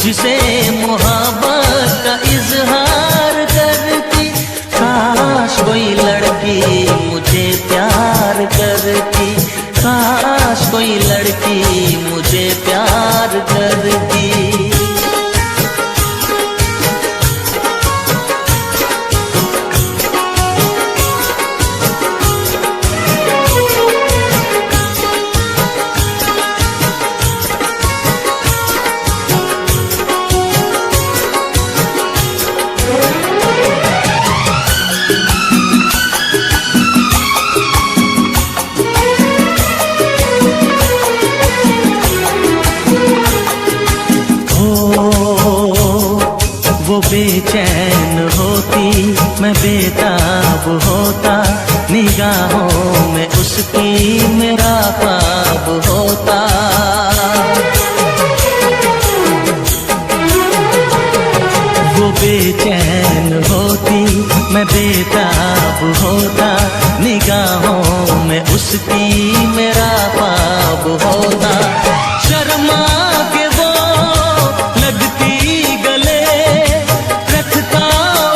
मुझसे मोहब्बत का इजहार करती। काश कोई लड़की मुझे प्यार करती, काश कोई लड़की मुझे प्यार करती। वो बेचैन होती, मैं बेताब होता, निगाहों में उसकी मेरा ख्वाब होता। वो बेचैन होती, मैं बेताब होता, निगाहों में उसकी मेरा ख्वाब होता। शर्मा के वो लगती गले, रखता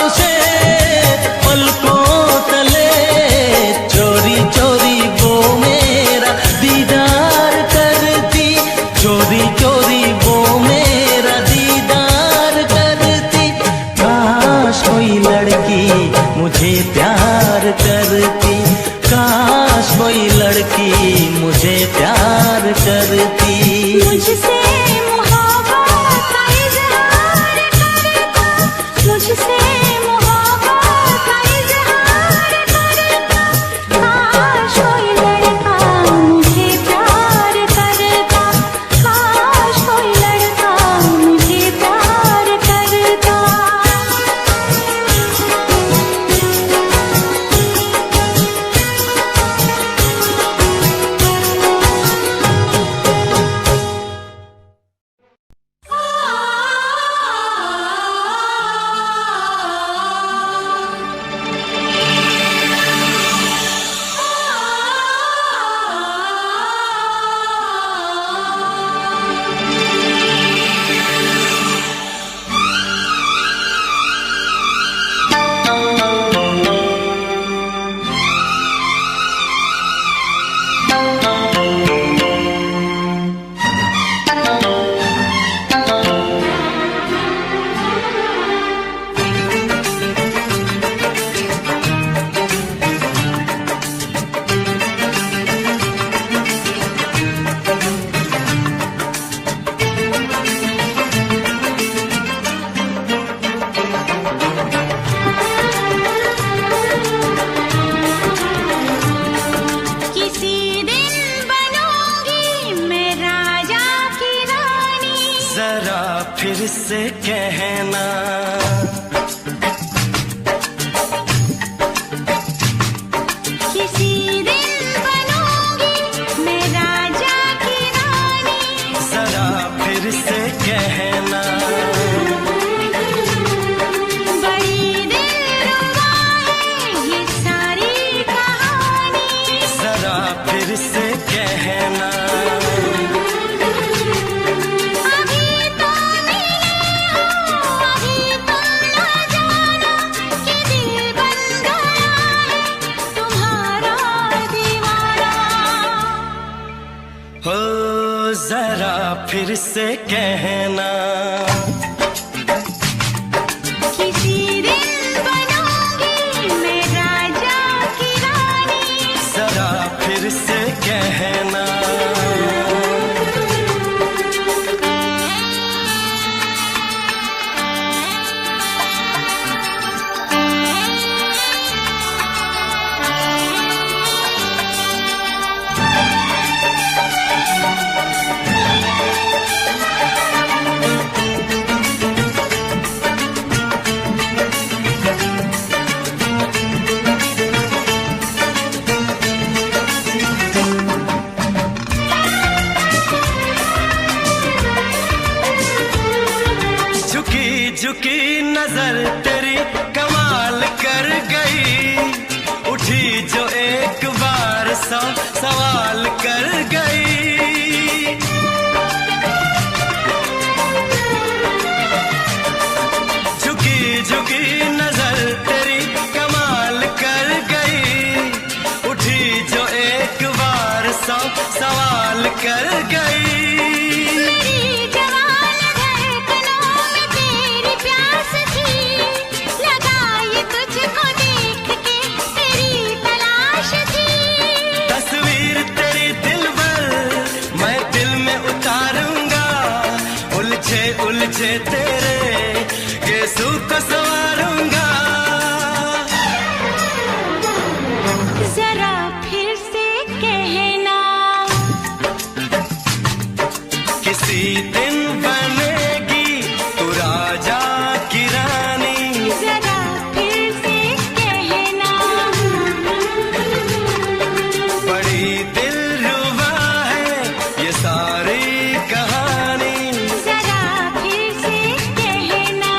उसे पलकों तले, चोरी चोरी वो मेरा दीदार करती, चोरी चोरी वो मेरा दीदार करती। काश कोई लड़की मुझे प्यार करती, काश कोई लड़की मुझे प्यार करती। मुझसे मोहब्बत का इजहार करता, मुझसे मोहब्बत का इजहार करता। काश कोई लड़का मुझे प्यार करता, काश कोई लड़का मुझे प्यार करता। फिर से कहना, किसी दिन बनूंगी मैं राजा की रानी। जरा फिर से कहना, बड़ी दिलरुबा है ये सारी कहानी। जरा फिर से कहना, जरा फिर से कहना, किसी दिन बनूंगी मैं राजा की रानी। जरा फिर से कहना, झुकी नजर तेरी कमाल कर गई, उठी जो एक बार सौ सवाल कर गई। तेरे गेसू को संवारूंगा। जरा फिर से कहना, किसी दिन बनेगी तू राजा की रानी। जरा फिर से कहना, बड़ी दिलरुबा है ये सारी कहानी। जरा फिर से कहना,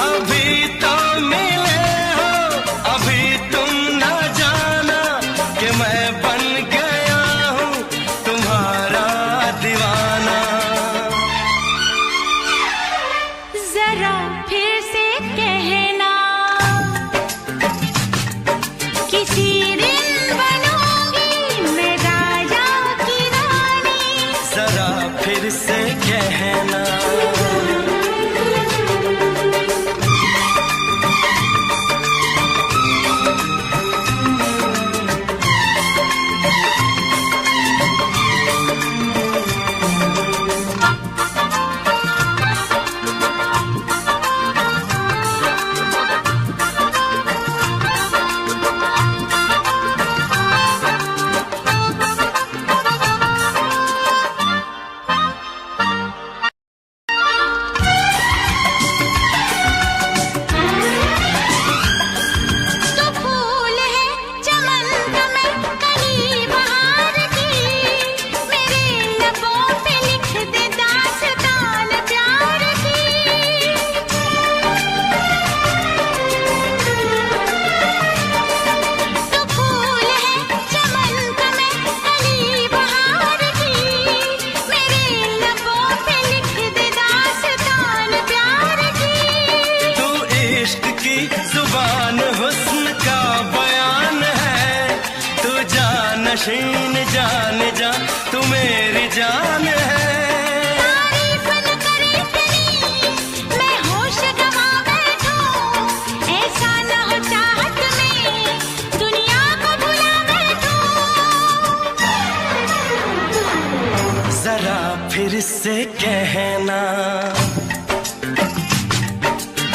अभी तो मिले हो, अभी तुम न जाना कि मैं बन गया हूँ तुम्हारा दीवाना। जरा फिर से कहना, किसी दिन बनूंगी मैं राजा की रानी। जरा फिर से कहना, तो फूल है चमन का मैं कली बहार की, मेरे लबों पे लिख दे दास्तान प्यार की। तो फूल है चमन का मैं कली बहार की, मेरे लबों पे लिख दे दास्तान प्यार की। तू इश्क की जुबान हुस्न का बयान है। तू जानशीन जान जा तू मेरी जान है। तारीफ न करे इतनी मैं होश गवा बैठूं, ऐसा न हो चाहत में दुनिया को भुला बैठूं। जरा फिर से कहना,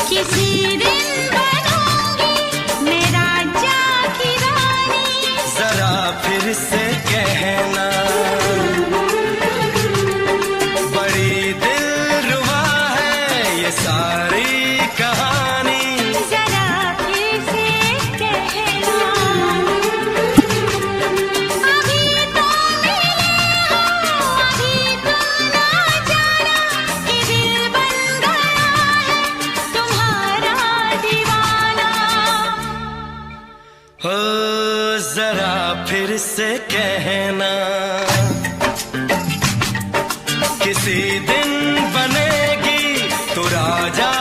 किसी दिन बनूंगी मैं राजा की रानी। जरा फिर से कहना, बड़ी दिलरुबा है ये सारी कहानी। जरा फिर से कहना, अभी तो मिले हो, अभी तुम ना जाना कि दिल बन गया है तुम्हारा दीवाना। हो जरा फिर से कहना, किसी दिन बनेगी तू राजा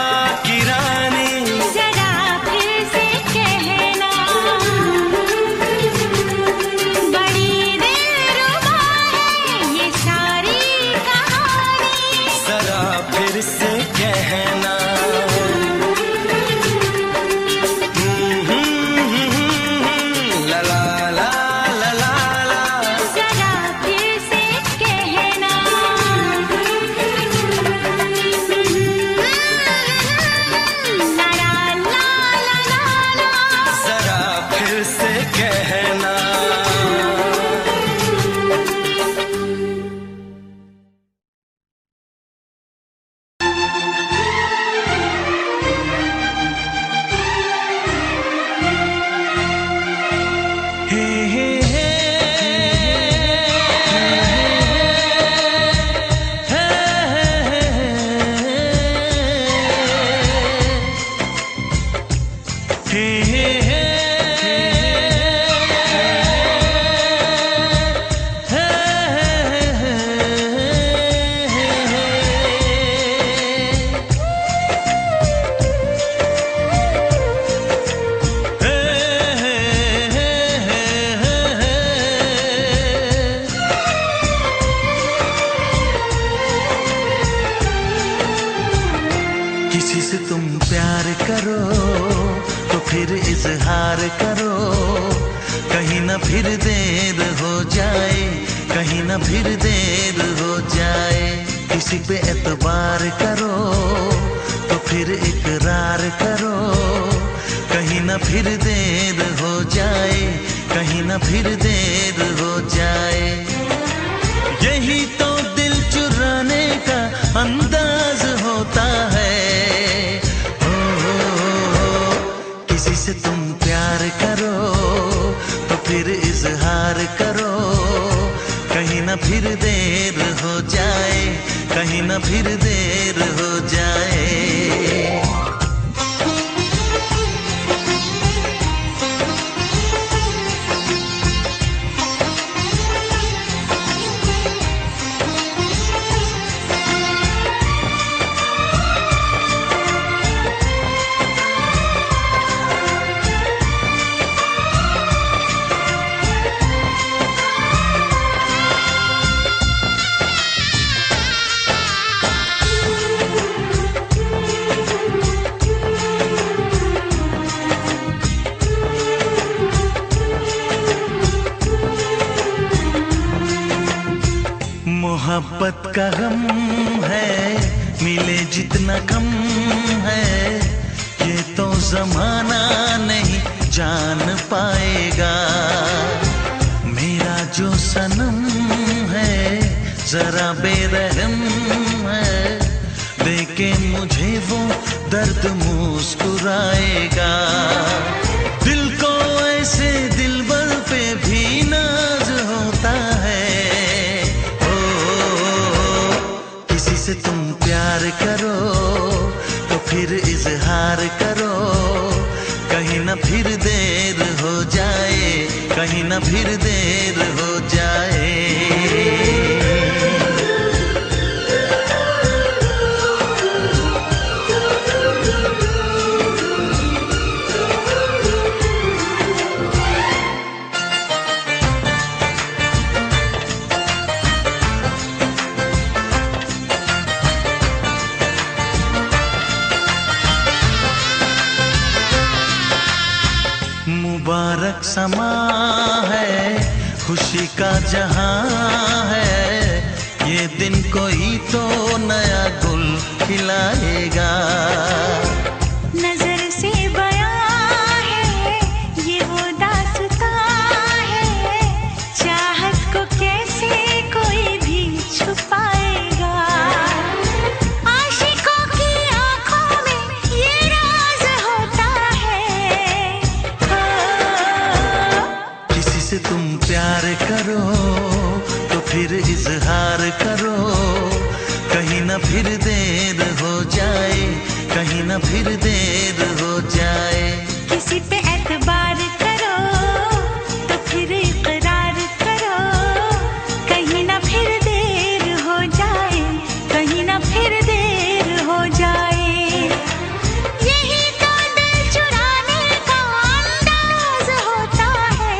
की रानी। जरा फिर से कहना, बड़ी दिलरुबा है ये सारी कहानी। जरा फिर से कहना, ला ला ला ला ला ला। जरा फिर से कहना, ला ला ला ला ला ला। जरा फिर से कहना, हे हे हे किसी से तुम प्यार करो तो फिर इजहार करो, कहीं ना फिर देर हो जाए, कहीं ना फिर देर हो जाए। किसी पे एतबार करो तो फिर इकरार करो, कहीं ना फिर देर हो जाए, कहीं ना फिर देर हो जाए। यही तो दिल चुराने का अंदाज होता है। किसी से तुम प्यार करो तो फिर इजहार करो, कहीं ना फिर देर हो जाए, कहीं ना फिर देर हो जाए। मोहब्बत का गम है, मिले जितना कम है, ये तो जमाना नहीं जान पाएगा। मेरा जो सनम है जरा बेरहम है, देके मुझे वो दर्द मुस्कुराएगा। दिल को ऐसे दिलबर पे भी नाज होता है। से तुम प्यार करो तो फिर इजहार करो, कहीं ना फिर देर हो जाए, कहीं ना फिर देर हो जाए। मुबारक समा है, खुशी का जहां है, ये दिन कोई तो नया गुल खिलाएगा। नजर से बयां है ये वो दास्तां है, चाहत को कैसे कोई भी छुपाएगा। आशिकों की आंखों में ये राज होता है। किसी से तुम प्यार करो तो फिर इजहार करो, कहीं ना फिर देर हो जाए, कहीं ना फिर देर हो जाए। किसी पे एतबार करो तो फिर इकरार करो, कहीं ना फिर देर हो जाए, कहीं ना फिर देर हो जाए। यही तो दिल चुराने का अंदाज होता है।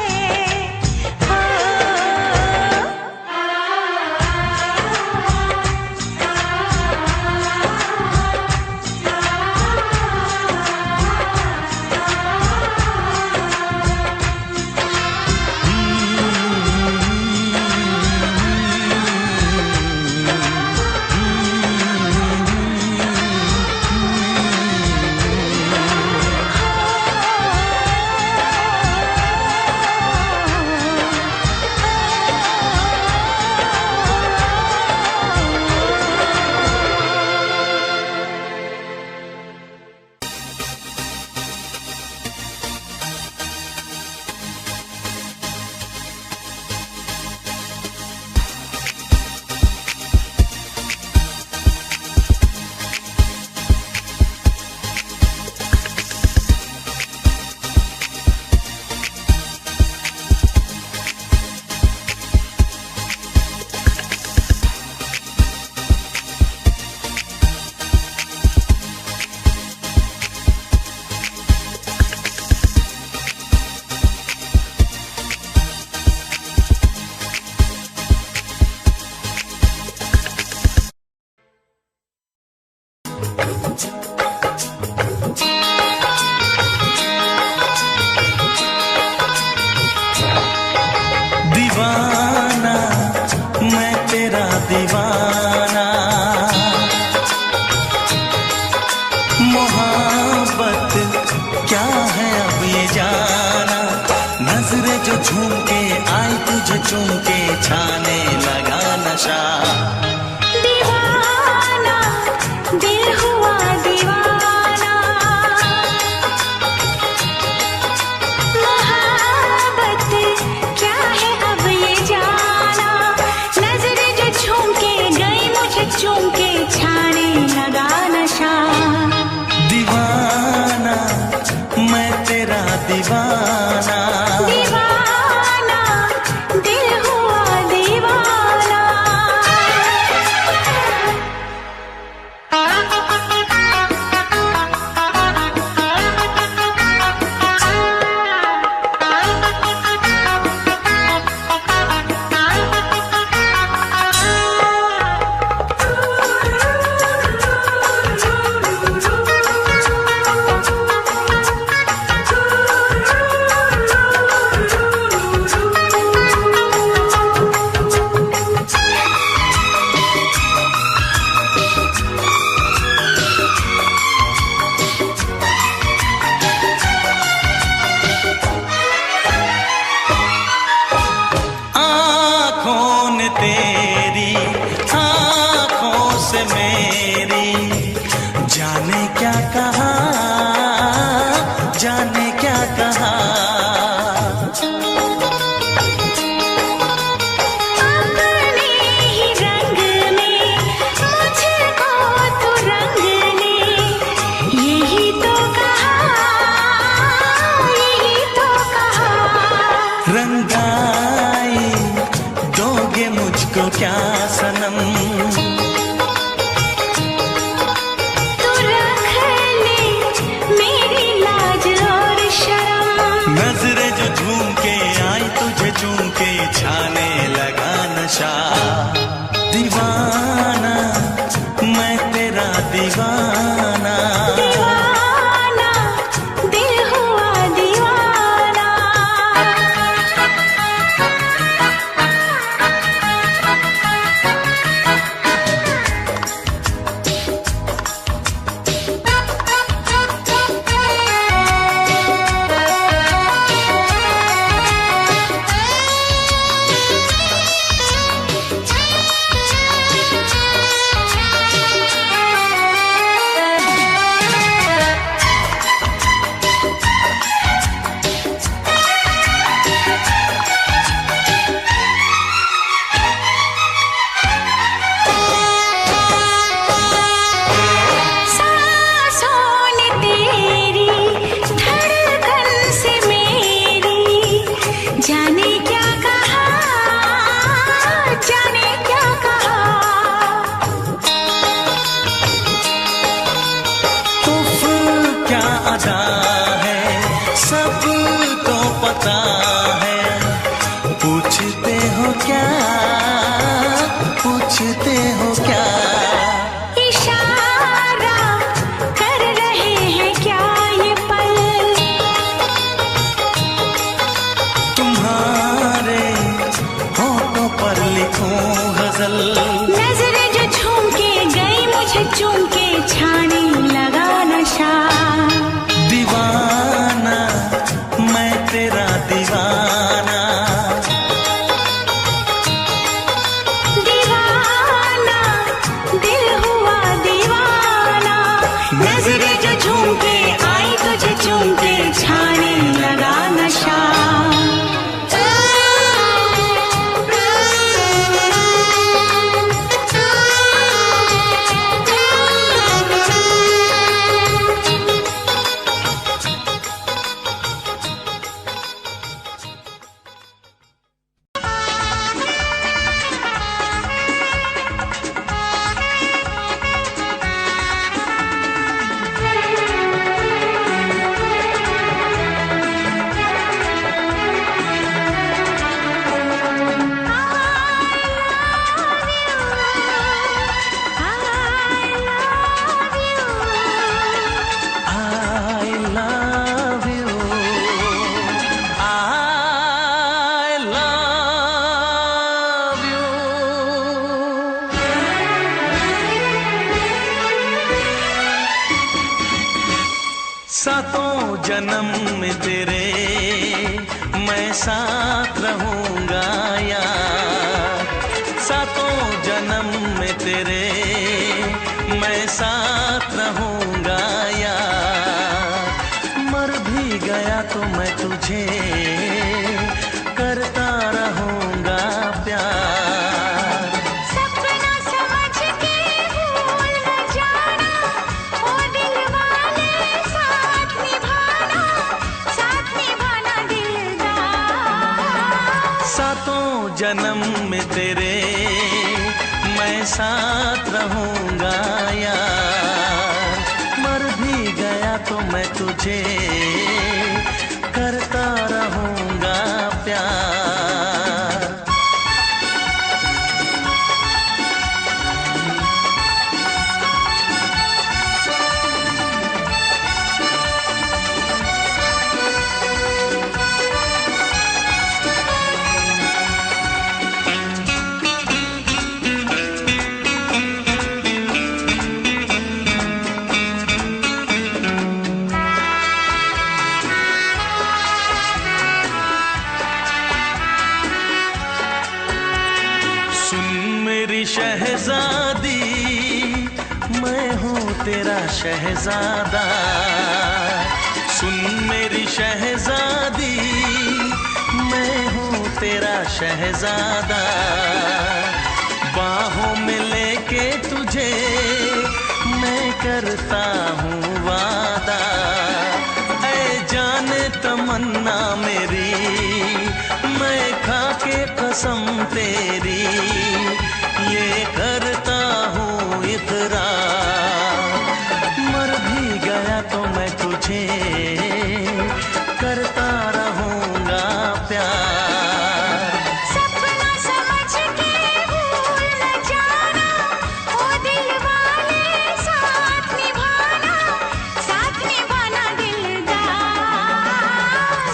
दीवाना मैं तेरा दीवाना। झूम के छाने लगा नशा। दीवाना दिल हुआ दीवाना, मोहब्बत क्या है अब ये जाना। नजरें जो झूम के गई मुझे चूम के छाने लगा नशा। दीवाना मैं तेरा दीवाना, दीवाना दिल हुआ दीवाना। तेरी आँखों से मेरी जाने क्या कहा, जाने क्या कहा। अपने ही रंग में मुझको तो रंग ले, यही तो कहा, यही तो कहा। रंगाई दोगे मुझको क्या सनम, तू रख ले मेरी लाज और शर्म। नजरें जो झूम के आई तुझे चूम के छाने लगा नशा। दीवाना मैं तेरा दीवाना, दीवाना दिल हुआ दीवाना। जाने क्या कहा, जाने क्या कहा। उफ क्या अदा है सबको पता है। पूछते हो क्या, पूछते हो क्या। इशारा कर रहे हैं क्या ये पल, तुम्हारे होठों पर लिखूं गजल। नजरें जो झूम के गई मुझे चूम के छाने लगा नशा। दीवाना मैं तेरा दीवाना, दीवाना दिल हुआ दीवाना। नजरें जो झूम के आई तुझे चूम के छाने लगा नशा। सातों जन्म में तेरे मैं साथ रहूंगा यार। सातों जन्म में तेरे मैं साथ रहूंगा यार। मर भी गया तो मैं तुझे करता रहूंगा प्यार। सपना समझ के भूल न जाना, ओ दिल वाले साथ निभाना दिलदार। सातों जन्म में तेरे मैं साथ रहूंगा यार। मर भी गया तो मैं तुझे करता रहूंगा प्यार। शहजादी मैं हूँ तेरा शहजादा। सुन मेरी शहजादी मैं हूँ तेरा शहजादा। बाहों में लेके तुझे मैं करता हूँ वादा। ऐ जाने तमन्ना मेरी मैं खा के कसम तेरी ये करता हूँ इकरार। मर भी गया तो मैं तुझे करता रहूंगा प्यार। सपना समझ के भूल न जाना, ओ दिल वाले साथ निभाना दिलदार।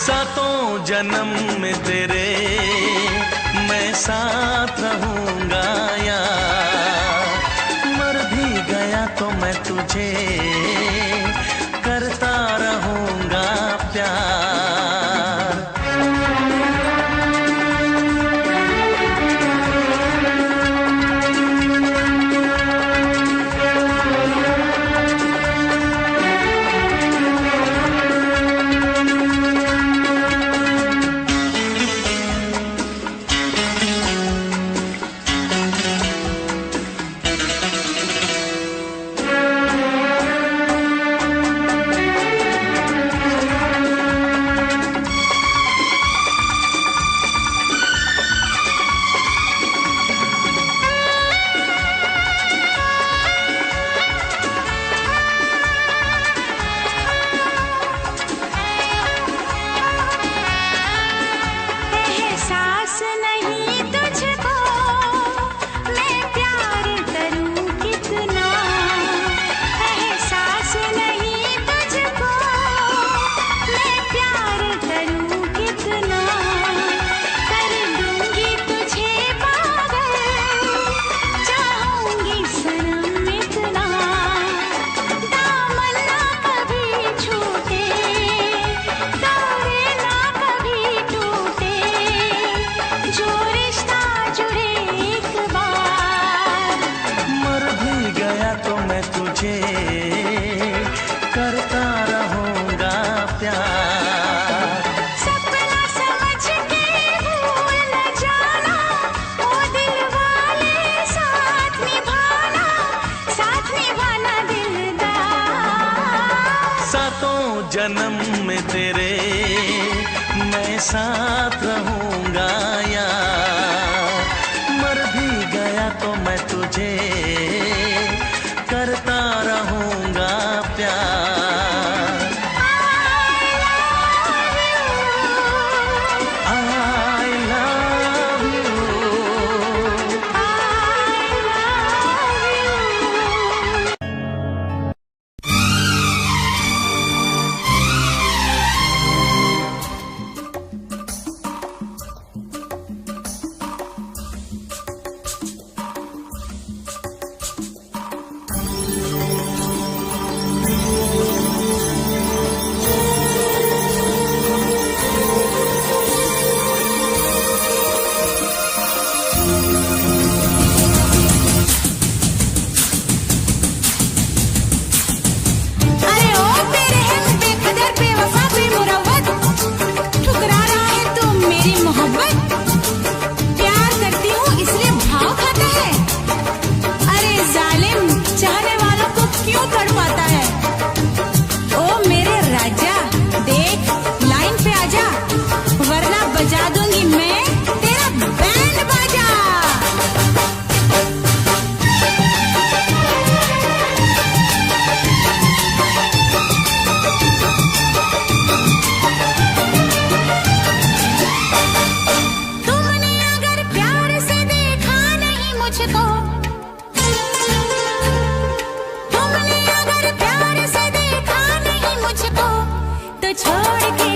सातों जन्म में तेरे मैं साथ रहूंगा यार। मर भी गया तो मैं तुझे करता रहूंगा प्यार। करता रहूंगा प्यार। सपना समझ के भूल न जाना, ओ दिल वाले साथ निभाना दिलदार। सातों जन्म में तेरे मैं साथ रहूंगा यार। मर भी गया तो मैं तुझे करता रहूंगा प्यार। I love you।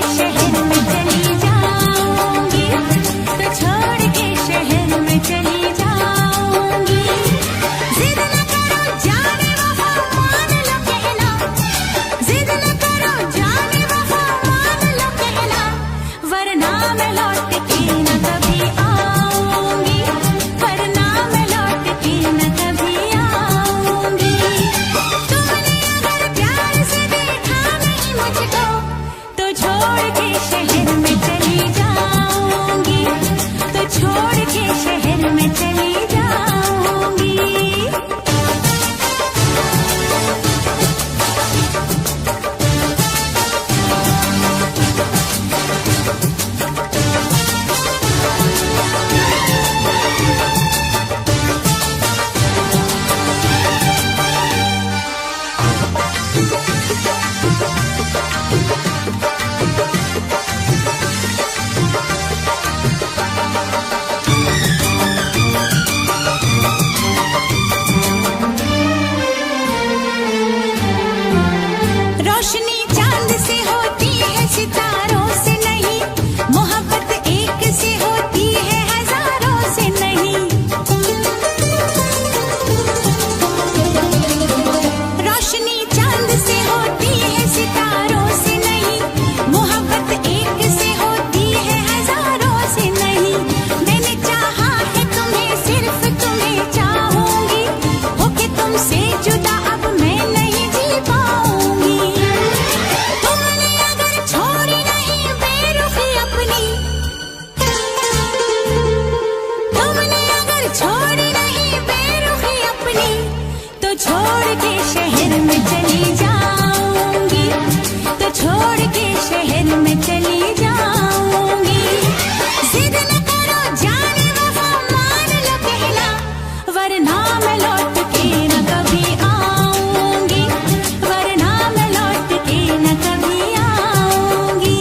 शहर में चली जाऊंगी, तो छोड़ के शहर में चली जाऊंगी। जिद न करो जाने वफा मान लो कहना, जिद न करो जाने वफा मान लो कहना, वरना मैं लौट के न कभी आऊंगी, वरना मैं लौट के न कभी आऊंगी। तुमने अगर प्यार से देखा नहीं मुझको, तो छोड़ के शहर में चली जाऊंगी, तो छोड़ के शहर में चली जाऊंगी। रोशनी चांद से होती है सितारों से नहीं, मोहब्बत एक से होती है हजारों से नहीं। रोशनी चांद से होती है सितारों से नहीं, मोहब्बत एक से होती है हजारों से नहीं। मैंने चाहा है तुम्हें, सिर्फ तुम्हें चाहूंगी, होके तुमसे जुदा अब मैं नहीं जी पाऊंगी। तुमने अगर छोड़ी नहीं बेरुखी अपनी, तुमने अगर छोड़ी नहीं बेरुखी अपनी, तो छोड़ के शहर में चली जाऊंगी, तो छोड़ के शहर में चली जाऊंगी। जिद न करो जाने वफा मान लो कहना, वरना मैं लौट के न कभी आऊंगी, वरना मैं लौट के न कभी आऊंगी।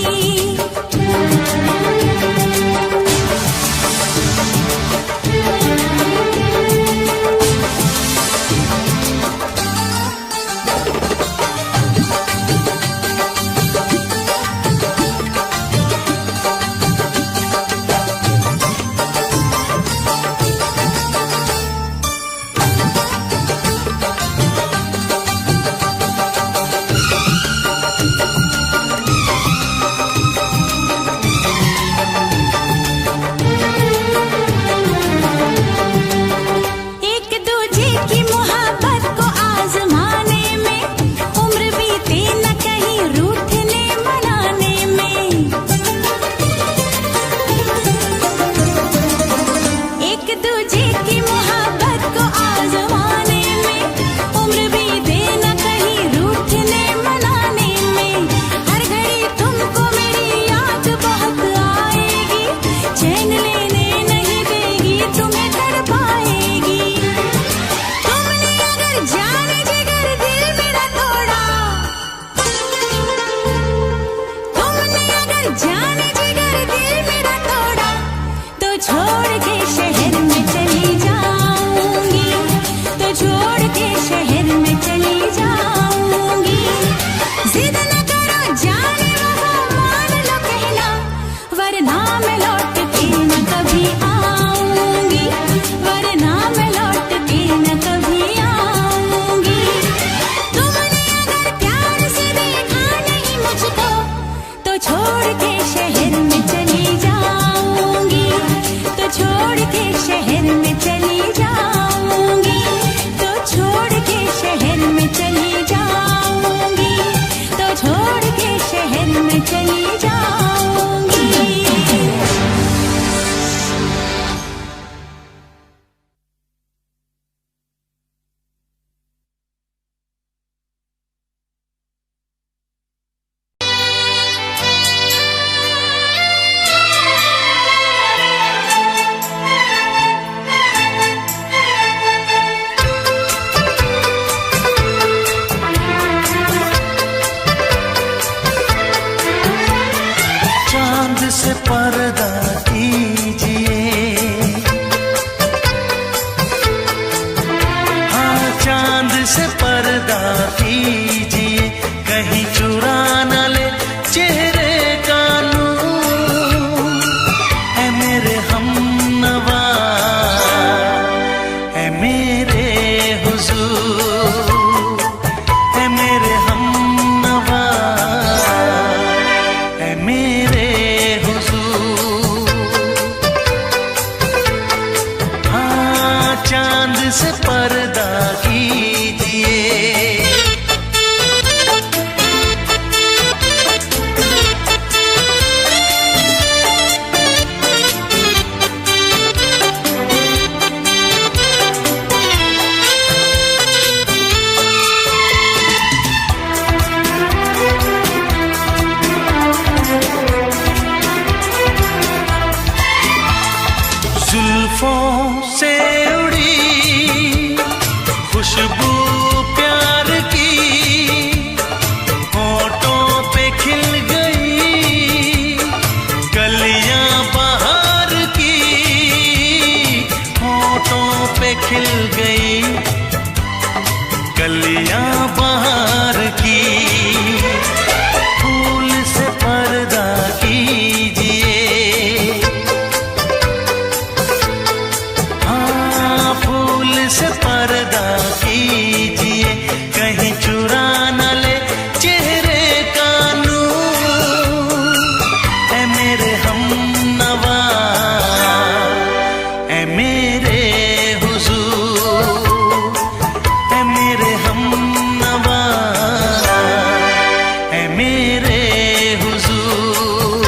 एक दूजे की मोहब्बत को आजमाने में, उम्र बीते न कहीं रूठने मनाने में। एक दूजे की मोहब्बत को आजमाने में, उम्र बीते न कहीं रूठने मनाने में। हर घड़ी तुमको मेरी याद बहुत आएगी, चैन लेने नहीं देगी, तुम्हें तड़पाएगी। तुमने अगर जाने जिगर दिल मेरा तोड़ा, तुमने अगर जाने जिगर दिल मेरा तोड़ा, तो छोड़ के शहर में चली जाऊंगी, तो छोड़ के शहर में चली जाऊंगी। जिद न करो जाने वफा मान लो कहना, वरना मैं लौट के न कभी आऊंगी, वरना मैं लौट के न कभी आऊंगी। तुमने अगर प्यार से देखा नहीं मुझको, तो छोड़ के शहर में चली जाऊंगी, तो छोड़ के शहर में चली जाऊंगी, तो छोड़ के शहर में चली जाऊंगी, तो छोड़ के शहर में चली जाऊंगी। से पर्दा कीजिए, हाँ चांद से पर्दा कीजिए, कहीं चुरा न ले चेहरे का बाहर की, फूल से पर्दा कीजिए, हाँ फूल से पर्दा कीजिए, कहीं चुरा न ले चेहरे का नूर। ऐ मेरे हमनवा, ऐ मेरे हुजूर, ऐ मेरे हमनवा, ऐ मेरे हुजूर।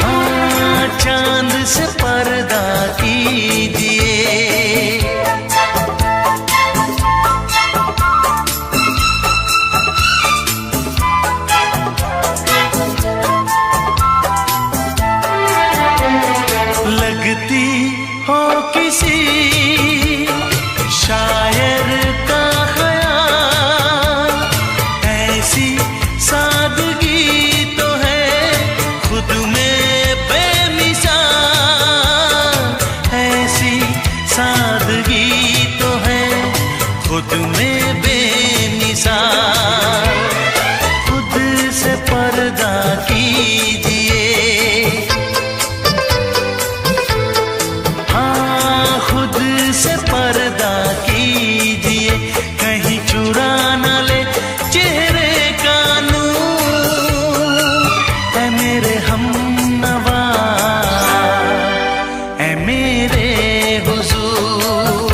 हाँ चांद से पर्दा कीजिए, लगती हो किसी शायर का ख्याल, ऐसी सादगी तो है खुद में बेमिसाल, ऐसी सादगी तो है खुद में बेमिसाल। खुद से पर्दा कीजिए, हाँ खुद से पर्दा कीजिए, कहीं चुरा न ले चेहरे का नूर। ऐ मेरे हमनवा, ऐ मेरे हुजूर,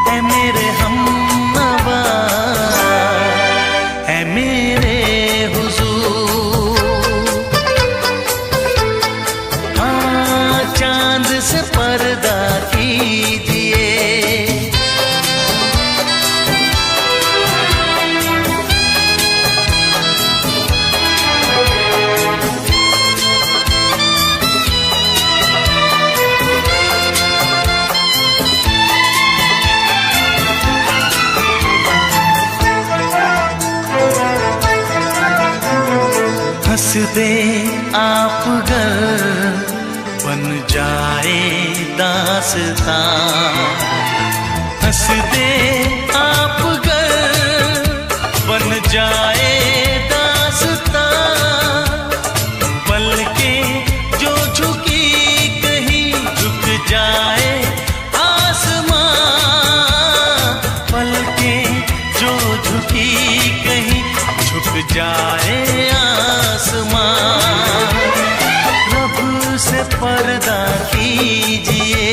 ऐ मेरे हमनवा, ऐ मेरे हुजूर। हाँ चांद से पर्दा कीजिए, हंस दे आप गर बन जाए दास्तां, हंस दे आप गर बन जाए दास्तां। पलके जो झुकी कहीं झुक जाए आसमां, पलके जो झुकी कहीं झुक जाए आसमां। रब से पर्दा कीजिए,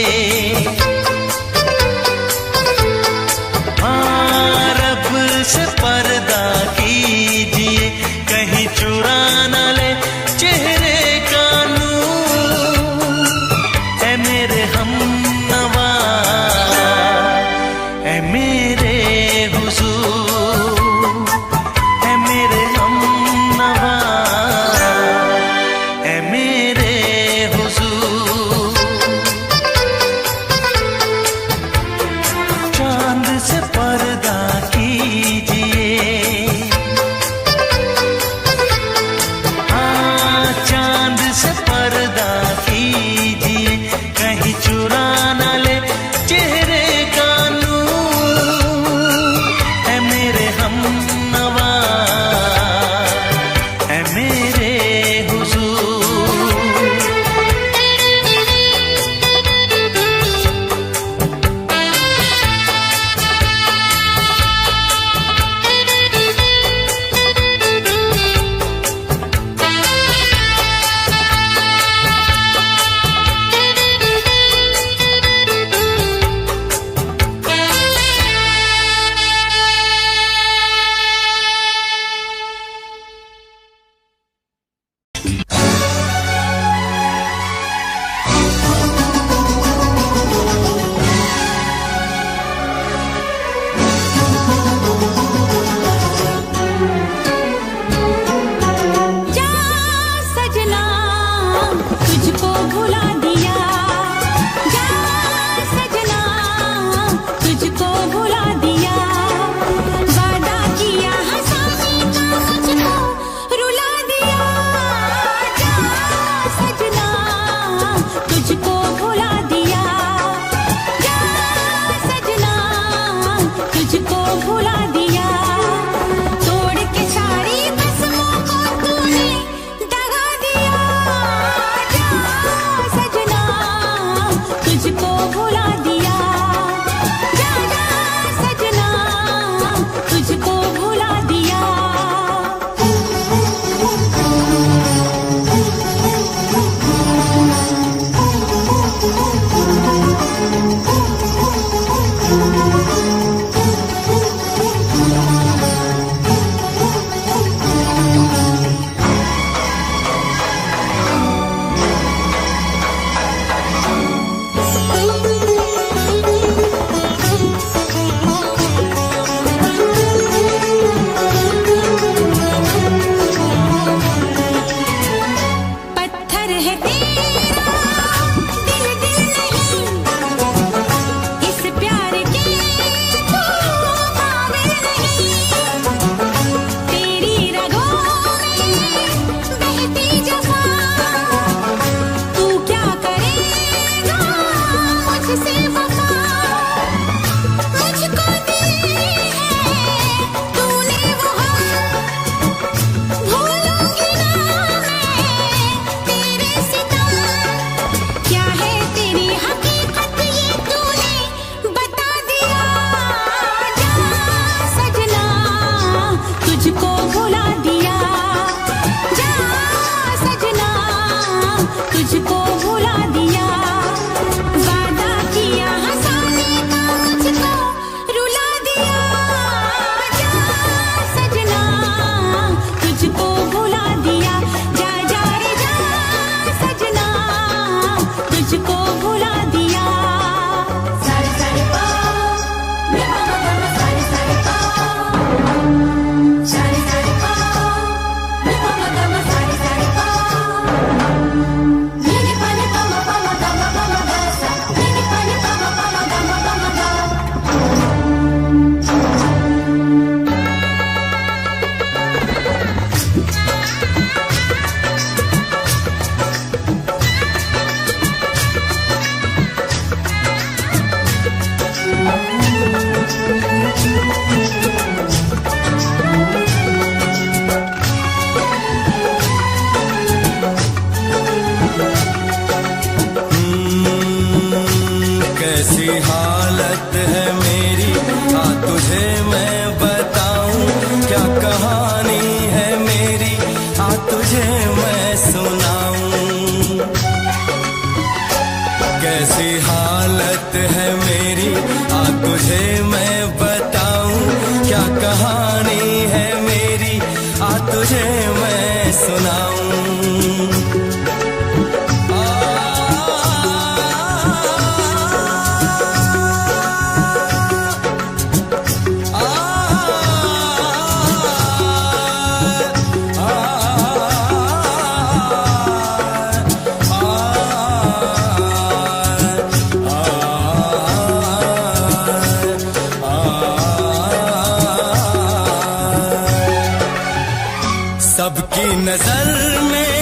नजर में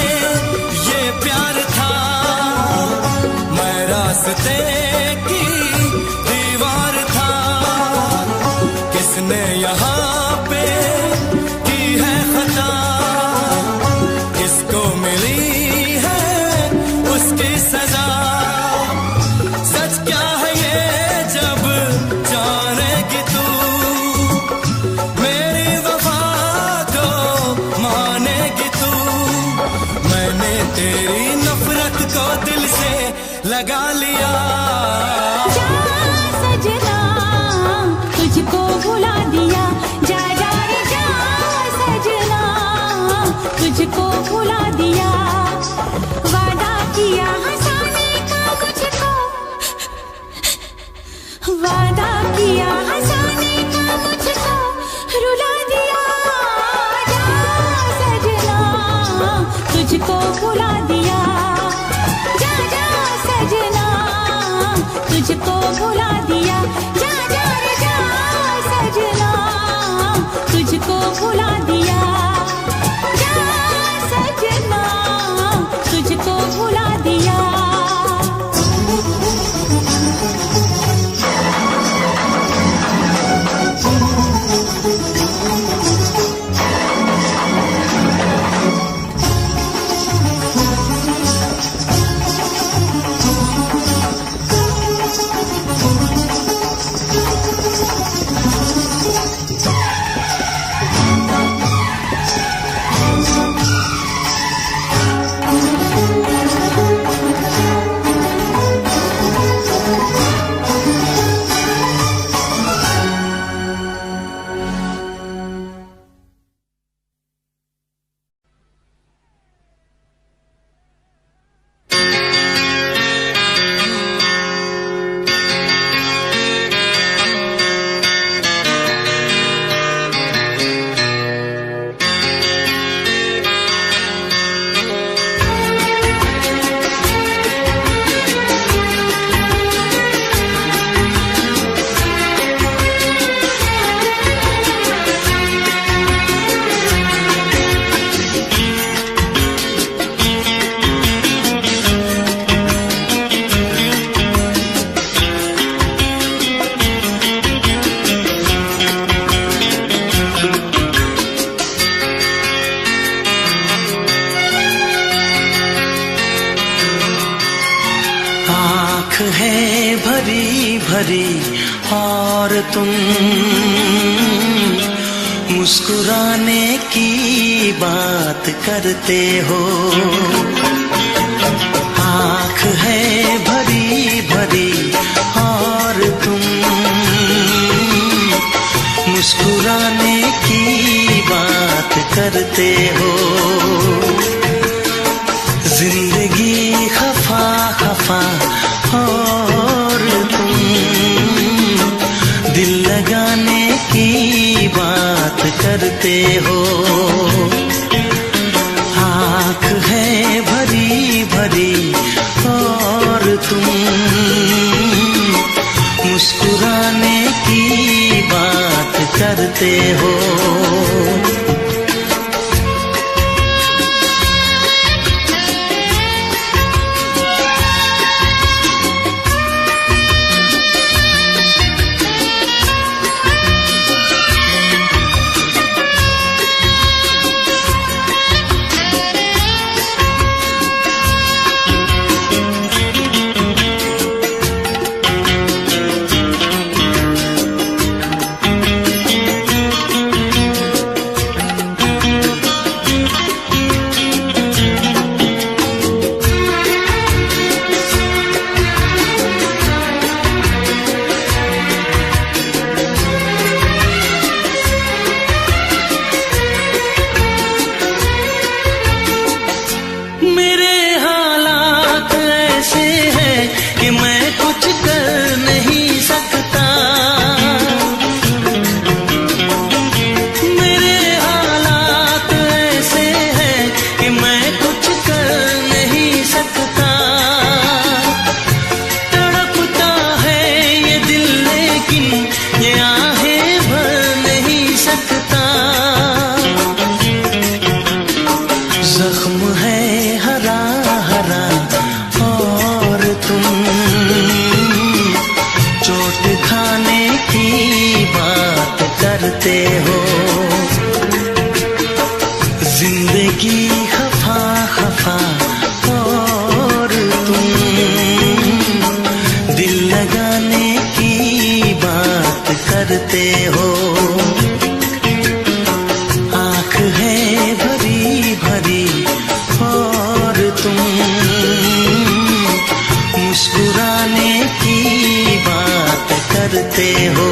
ये प्यार था, मैं रास्ते की दीवार था। किसने यहाँ पे की है खता, किसको मिली है उसकी सजा। सच क्या है ये जब जानेगी तू, मेरी वफा को मानेगी तू। मैंने तेरी नफरत को दिल से लगा लिया। जा सजना तुझको भुला दिया, जा जा रे जा सजना तुझको भुला दिया। वादा किया हंसाने का मुझको, वादा किया हंसाने का मुझको रुला दिया। जा सजना तुझको भुला दिया, जा जा सजना तुझको भुला दिया। जा जा रे जा सजना तुझको भुला दिया, जा सजना तुझको भुला दिया। है भरी भरी और तुम मुस्कुराने की बात करते हो। आँख है भरी भरी और तुम मुस्कुराने की बात करते हो। जिंदगी खफा खफा और तुम दिल लगाने की बात करते हो। आँख है भरी भरी और तुम मुस्कुराने की बात करते हो। करते हो। जिंदगी खफा खफा और तुम दिल लगाने की बात करते हो। आँख है भरी भरी और तुम मुस्कुराने की बात करते हो।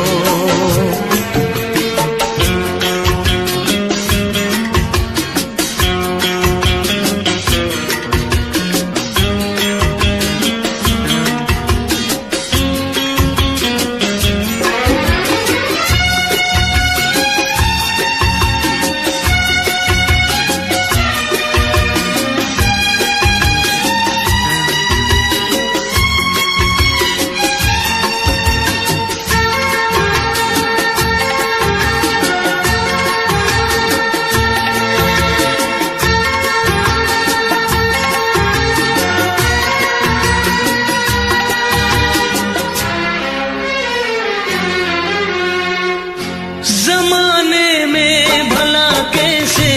जमाने में भला कैसे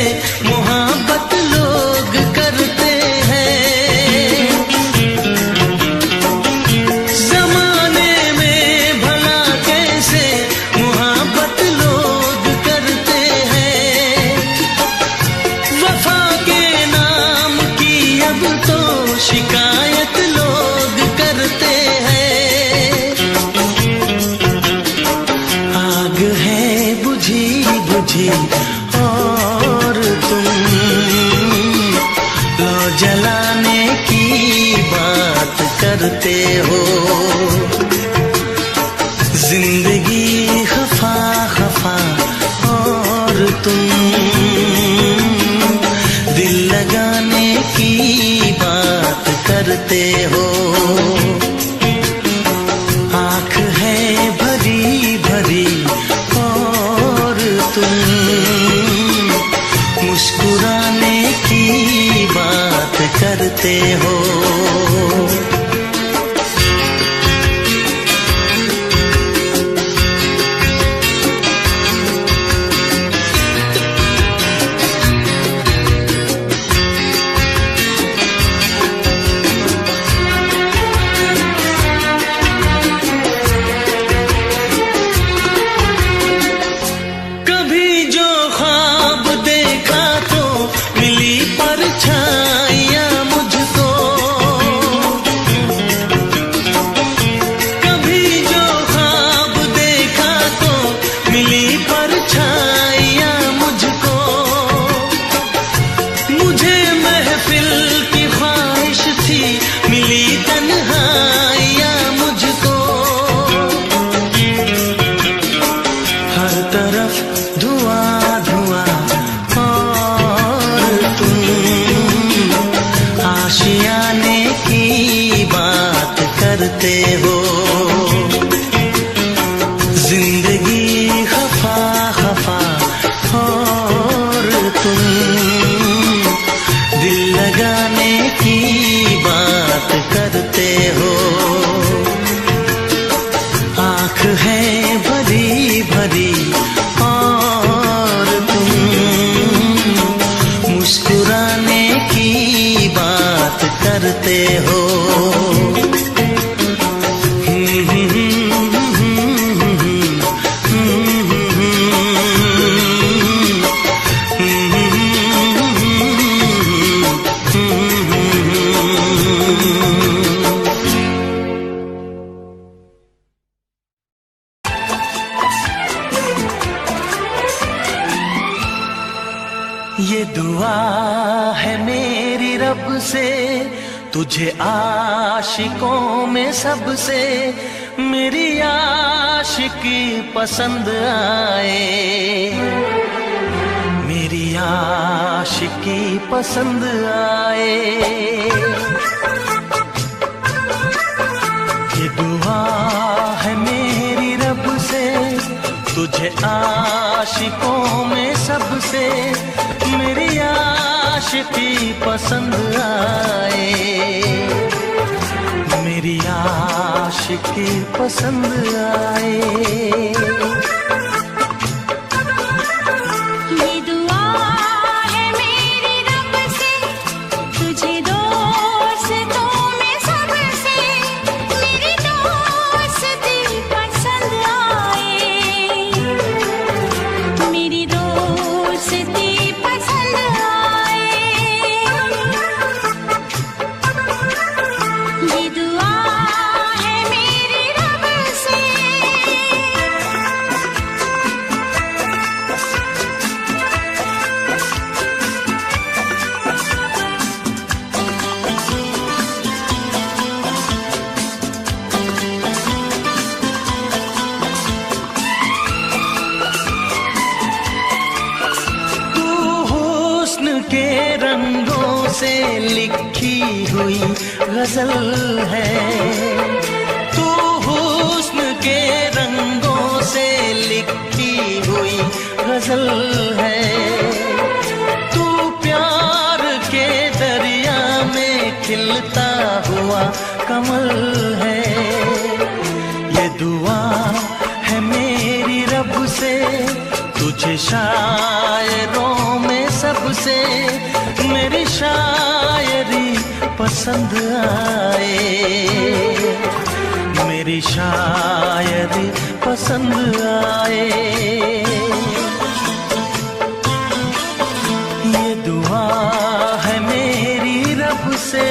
मोहब्बत लोग करते हैं। जमाने में भला कैसे मोहब्बत लोग करते हैं। वफा के नाम की अब तो शिकायत लोग करते हैं। आग है बुझी बुझी और तुम लो जलाने की बात करते हो। जिंदगी खफा खफा और तुम दिल लगाने की बात करते हो। आँख है भरी भरी और तुम मुस्कुराने की बात करते हो। कभी जो ख्वाब देखा तो मिली परछाइयाँ मुझको। कभी जो ख्वाब देखा तो मिली परछाइयाँ मुझको। मुझे महफिल की ख्वाहिश थी मिली तन्हाइयाँ मुझको। हर तरफ धुआं धुआं और तुम आशियाने की बात करते हो। जिंदगी खफा खफा और तुम दिल लगाने की बात करते हो। आँख है भरी भरी और तुम मुस्कुराने की बात करते हो। ये दुआ है मेरी रब से तुझे आशिकों में सबसे मेरी आशिकी पसंद आए। मेरी आशिकी पसंद आए। ये दुआ है मेरी रब से तुझे आशिकों में सबसे मेरी आशिकी पसंद आए। मेरी आशिकी पसंद आए। से लिखी हुई गजल है। तू हुस्न के रंगों से लिखी हुई गजल है। तू प्यार के दरिया में खिलता हुआ कमल है। ये दुआ है मेरी रब से तुझे शायरों में सबसे मेरी शायरी पसंद आए। मेरी शायरी पसंद आए। ये दुआ है मेरी रब से।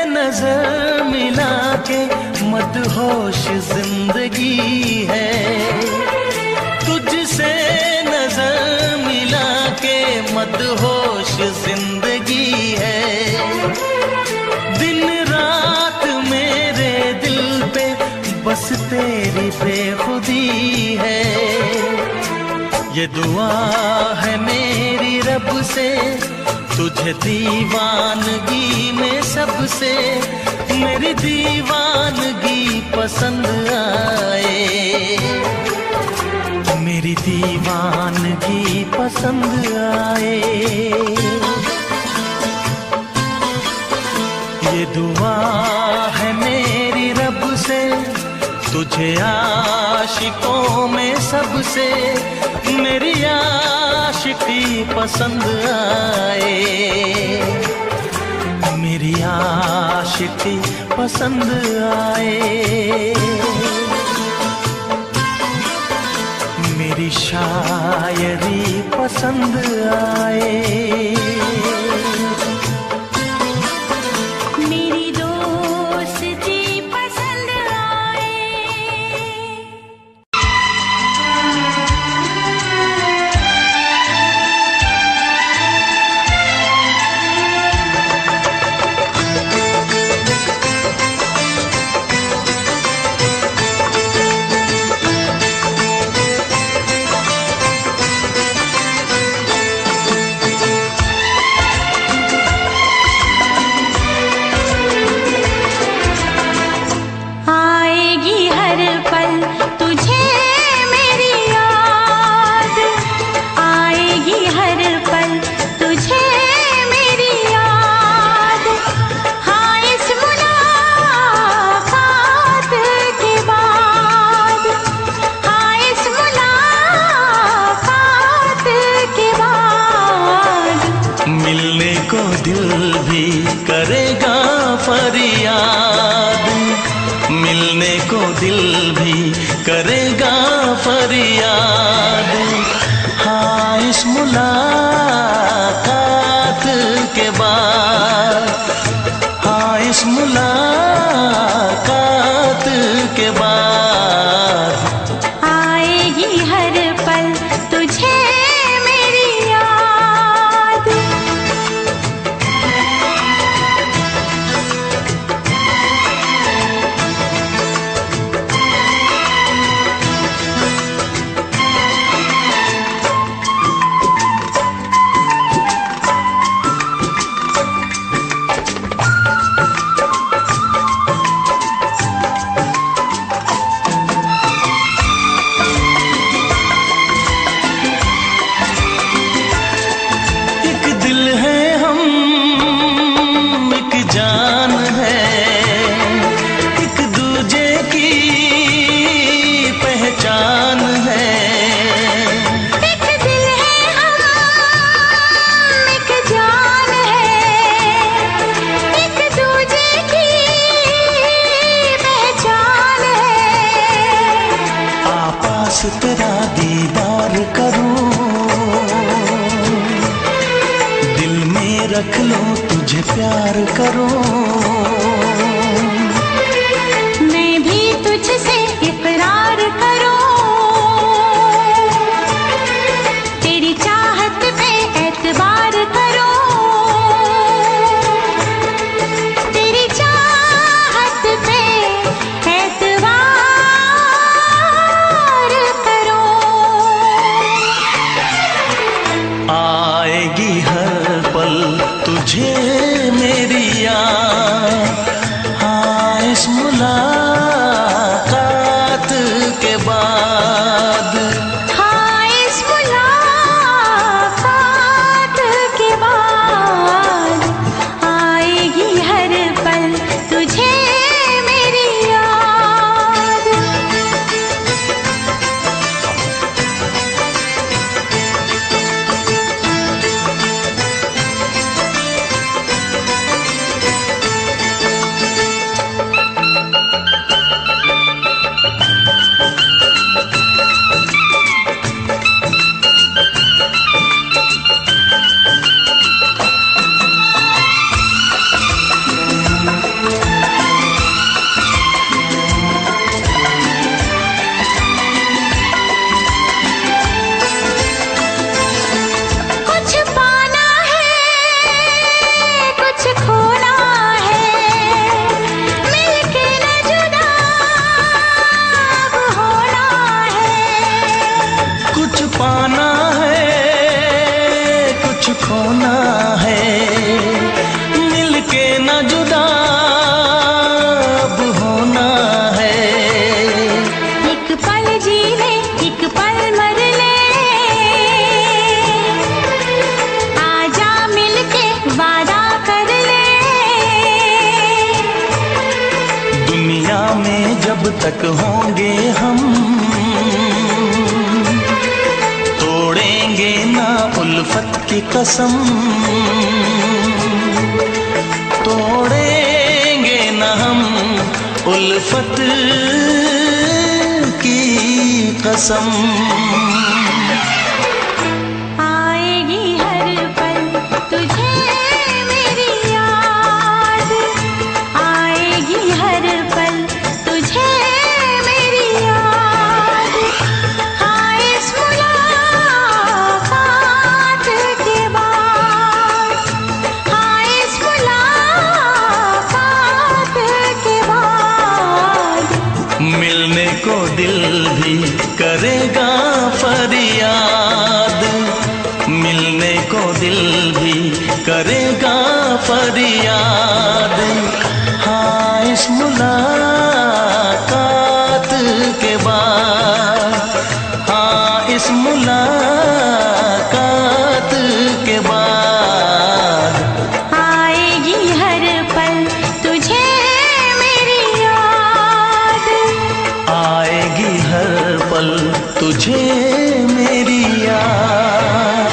नजर मिला के मदहोश जिंदगी है। तुझसे नजर मिला के मदहोश जिंदगी है। दिन रात मेरे दिल पे बस तेरी बेखुदी है। ये दुआ है मेरी रब से तुझे दीवानगी में सबसे मेरी दीवानगी पसंद आए। मेरी दीवानगी पसंद आए। ये दुआ है मेरी रब से तुझे आशिकों में सबसे मेरी आशिकी पसंद आए। मेरी आशिकी पसंद आए। मेरी शायरी पसंद आए। मेरी दोस्ती पसंद आए। तेरा दीदार करूं, दिल में रख लो तुझे प्यार करूं। मैं भी तुझसे इकरार करूं, तेरी चाहत पे एतबार करूं, तेरी चाहत पे एतबार करूं। आएगी हर पल तुझे मेरी याद, हाँ इस मुलाकात के बाद। हाँ इस मुलाकात के बाद आएगी हर पल तुझे मेरी याद। कुछ पाना है, कुछ खोना है, मिलके न जुदा अब होना है। कुछ पाना है, कुछ खोना है, मिलके न जुदा अब होना है। एक पल जी ले, एक पल मर ले, आजा मिलके वादा कर ले। दुनिया में जब तक होंगे हम, तोड़ेंगे ना उल्फत की कसम, तोड़ेंगे ना हम उल्फत की कसम। आएगी हर पल तुझे मेरी याद, आएगी हर पल तुझे मेरी याद। हाँ इस मुलाकात के बाद, हाँ इस मुलाकात के बाद मिलने को दिल भी करेगा फरियाद, मिलने को दिल भी करेगा फरियाद। हाँ इस मुलाकात के बाद, हाँ इस मुलाकात के बाद आएगी हर पल तुझे मेरी याद। आएगी हर पल तुझे मेरी याद।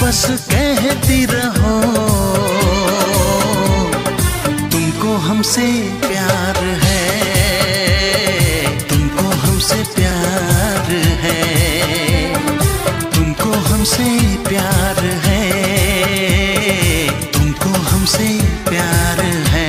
बस कहती रहो हमसे प्यार है, तुमको हमसे प्यार है।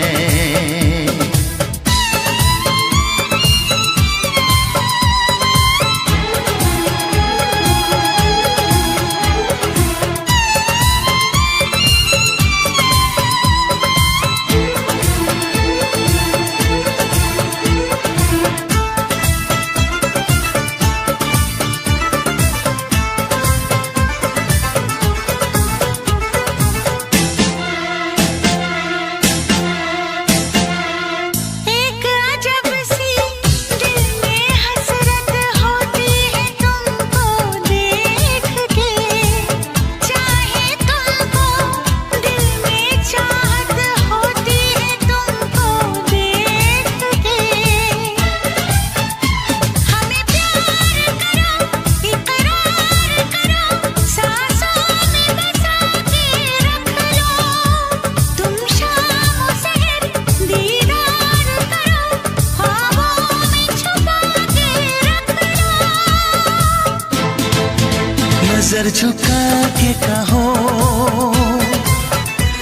नजर झुका के कहो,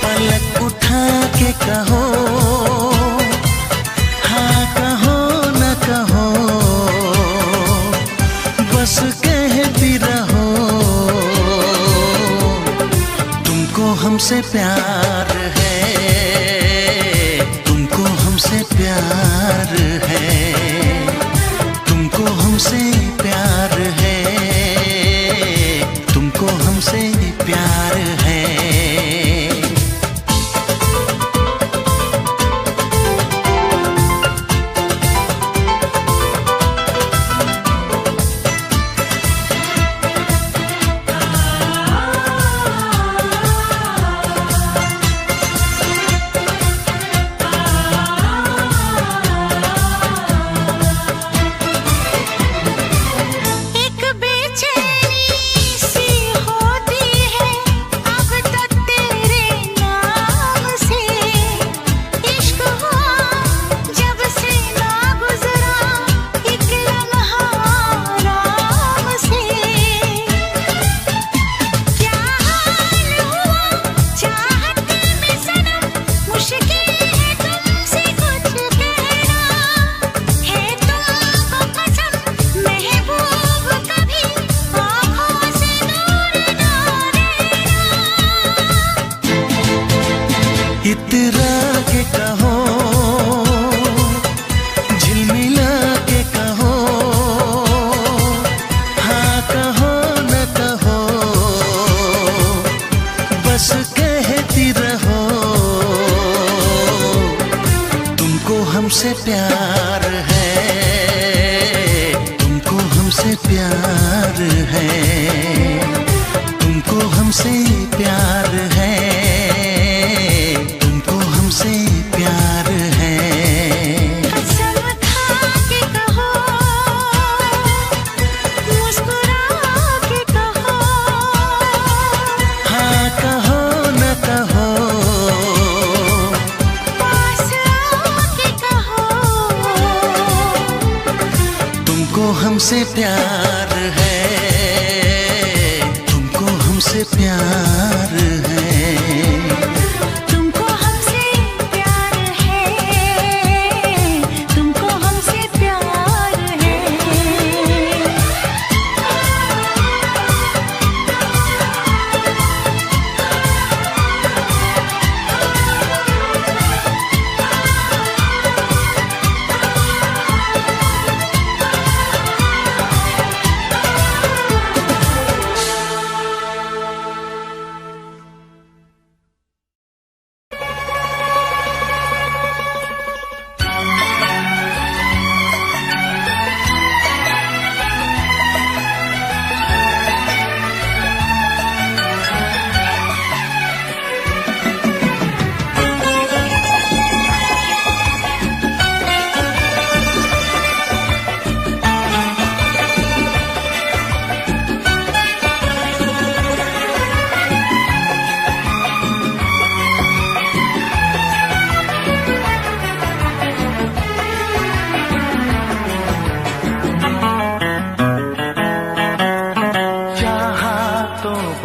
पलक उठा के कहो, हाँ कहो न कहो, बस कहती रहो। तुमको हमसे प्यार है, तुमको हमसे प्यार है, तुमको हमसे प्यार है, तुमको हमसे प्यार है। इतरा के कहो, झिलमिला के कहो, हाँ कहो न कहो, बस कहती रहो। तुमको हमसे प्यार है, तुमको हमसे प्यार है, तुमको हमसे प्यार है, तुमको हमसे प्यार है। कसम खा के कहो, मुस्कुरा के कहो, हाँ कहो न कहो, पास आके कहो। तुमको हमसे प्यार है, तुमको हमसे प्यार है। तुमको हमसे प्यार है, तुमको हमसे प्यार है।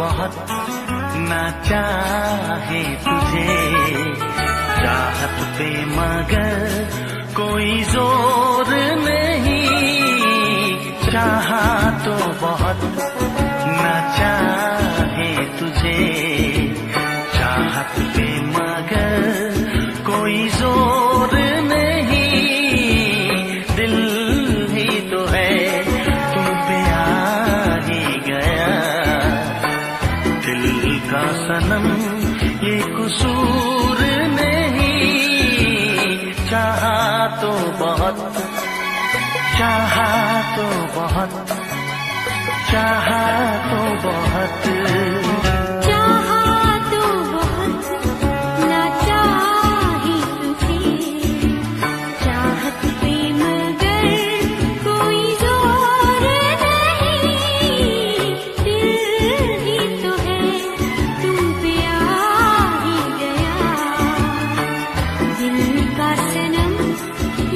बहुत ना चाहे तुझे, चाहत पे मगर कोई जोर नहीं, चाहा तो बहुत ना चाहे तुझे, चाहत पे मगर कोई जोर नहीं, दिल ही तो है तुम पे आ ही गया, दिल का सनम ये कसूर नहीं, चाहा तो बहुत, चाहा तो बहुत, चाहा तो बहुत, चाहा तो बहुत ना चाहे तुझे, चाहत पे मगर कोई जोर नहीं, दिल ही तो है तुम पे आ ही गया, दिल का सनम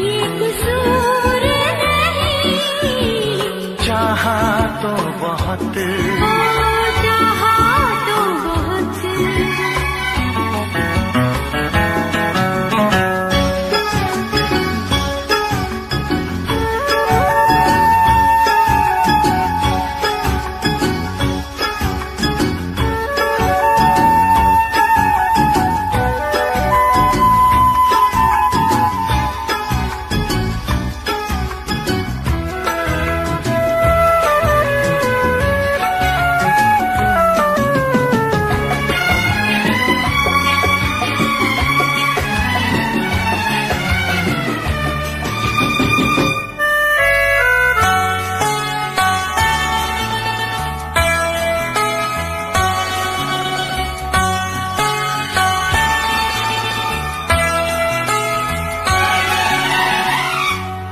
ये कसूर नहीं, चाहा तो बहुत, चाहा तो बहुत।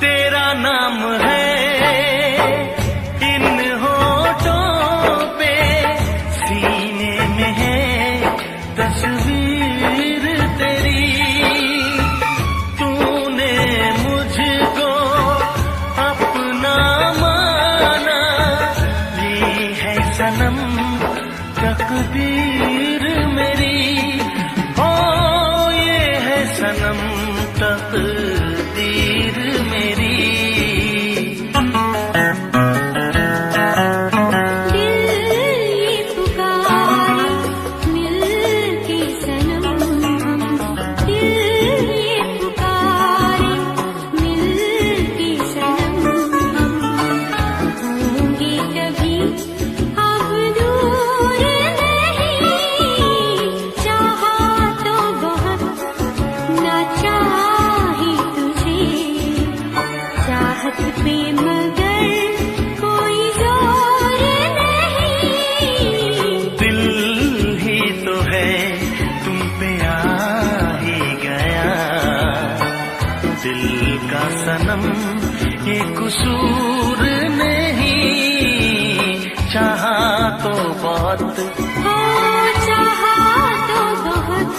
तेरा नाम है इन होठों पे, सीने में है तस्वीर तेरी, तूने मुझको अपना माना, ये है सनम तकदीर मेरी, ओ ये है सनम तकदीर मेरी, दिल ये पुकारे मिल के सनम हम, दिल ये पुकारे मिल के सनम हम, होंगे कभी अब दूर नहीं, चाहा तो बहुत ना चाहे तुझे, चाहत पे मगर कोई जोर नहीं, दिल ही तो है तुम पे आ ही गया, दिल का सनम ये कसूर नहीं, चाहा तो बहुत, चाहा तो बहुत।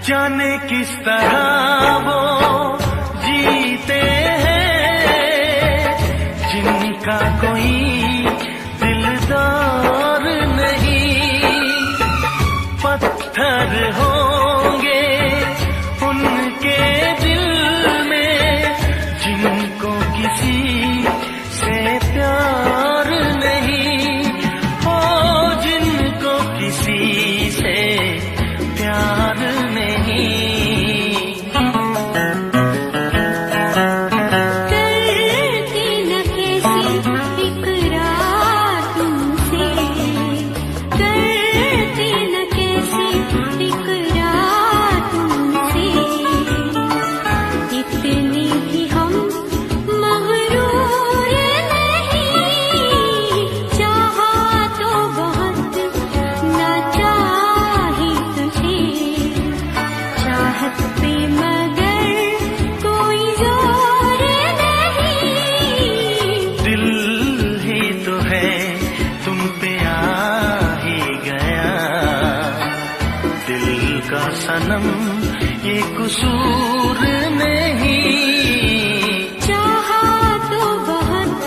जाने किस तरह वो जीते हैं जिनका कोई दिलदार नहीं, पत्थर होंगे उनके दिल में जिनको किसी से प्यार नहीं, ओ जिनको किसी से प्यार नहीं, सनम ये कसूर नहीं। चाहा तो बहुत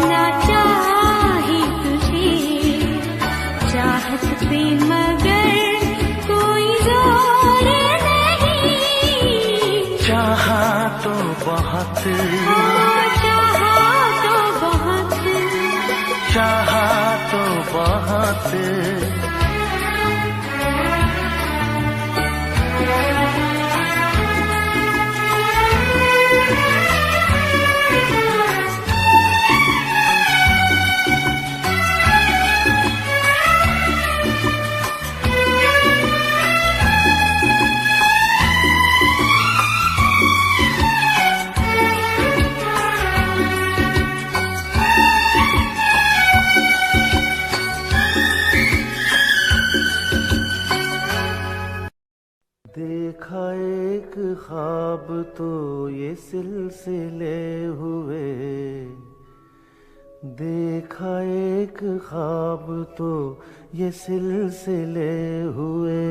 ना चाहा ही तुझे, चाहत पे मगर कोई जोर नहीं। चाहा तो बहुत, चाहा तो बहुत, चाहा तो बहुत। देखा एक ख्वाब तो ये सिलसिले हुए, देखा एक ख्वाब तो ये सिलसिले हुए।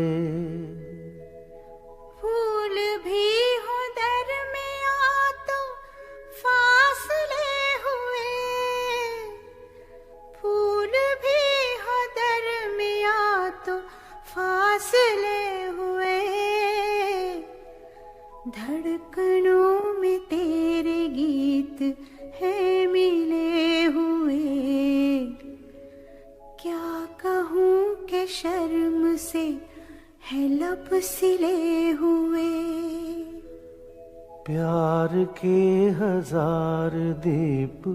फूल भी हो दरमिया तो फासले हुए, फूल भी हो दरमिया तो फासले हुए। धड़कनों में तेरे गीत है मिले हुए। क्या कहूँ कि शर्म से है लब सिले हुए। प्यार के हजार दीप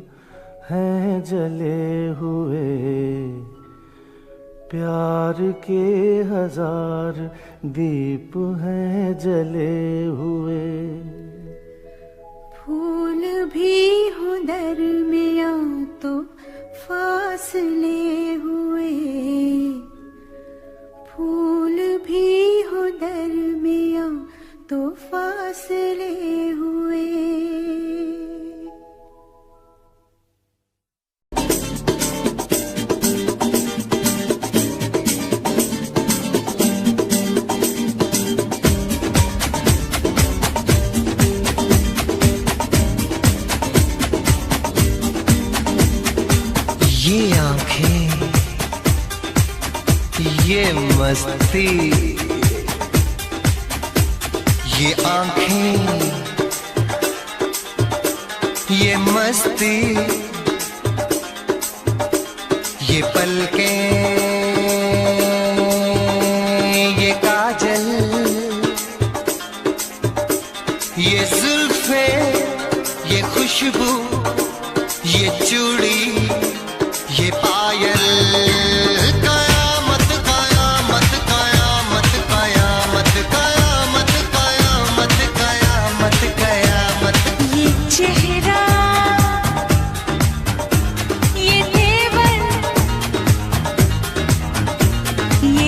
हैं जले हुए, प्यार के हजार दीप हैं जले हुए। फूल भी हो दरमिया तो फासले हुए, फूल भी हो दरमिया तो फासले हुए। ये आंखें, ये मस्ती, ये आंखें, ये मस्ती, ये पलकें, ये काजल, ये जुल्फे, ये खुशबू, ये चूड़ी, ये पायल। कयामत कयामत कयामत कयामत कयामत कयामत कयामत कयामत। ये चेहरा, ये तेवर, ये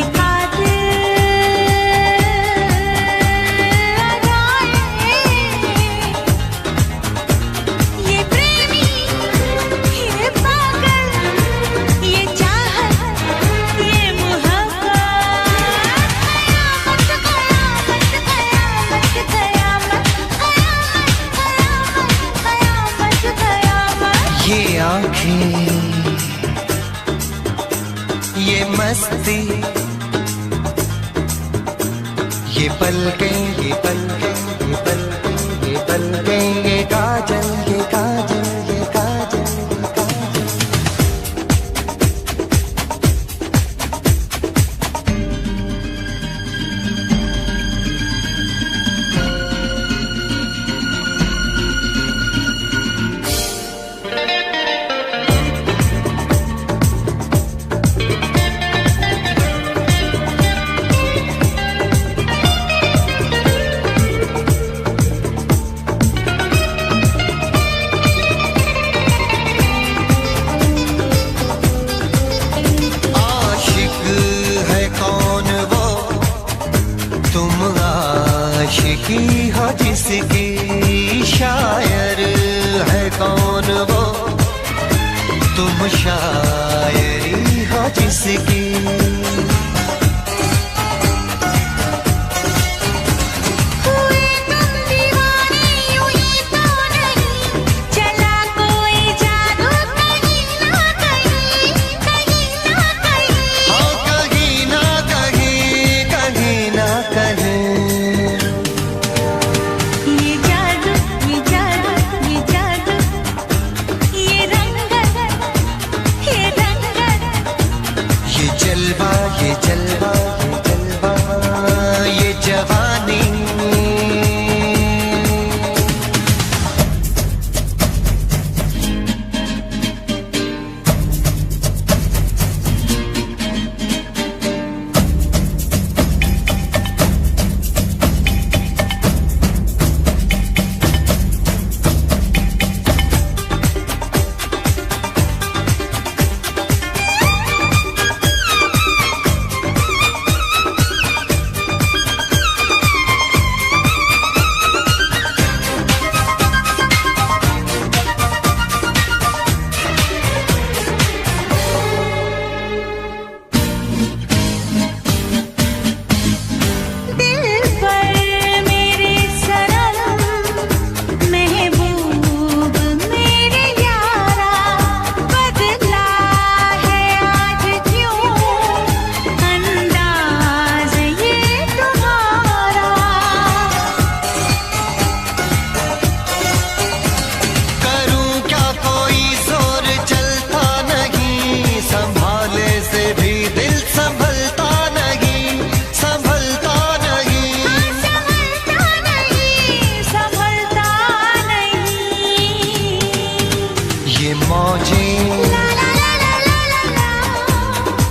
ये प्रेमी, ये पागल, ये चाहत, ये मोहब्बत। कयामत कयामत कयामत कयामत कयामत कयामत। ये आंखें, ये मस्ती, ये पलकें, ये पलकें, ये पलकें, ये पलकें, ये काजल, ये काजल, ये काजल, ये काजल। आशिकी हो जिसकी, शायर है कौन वो, तुम शायरी हो जिसकी।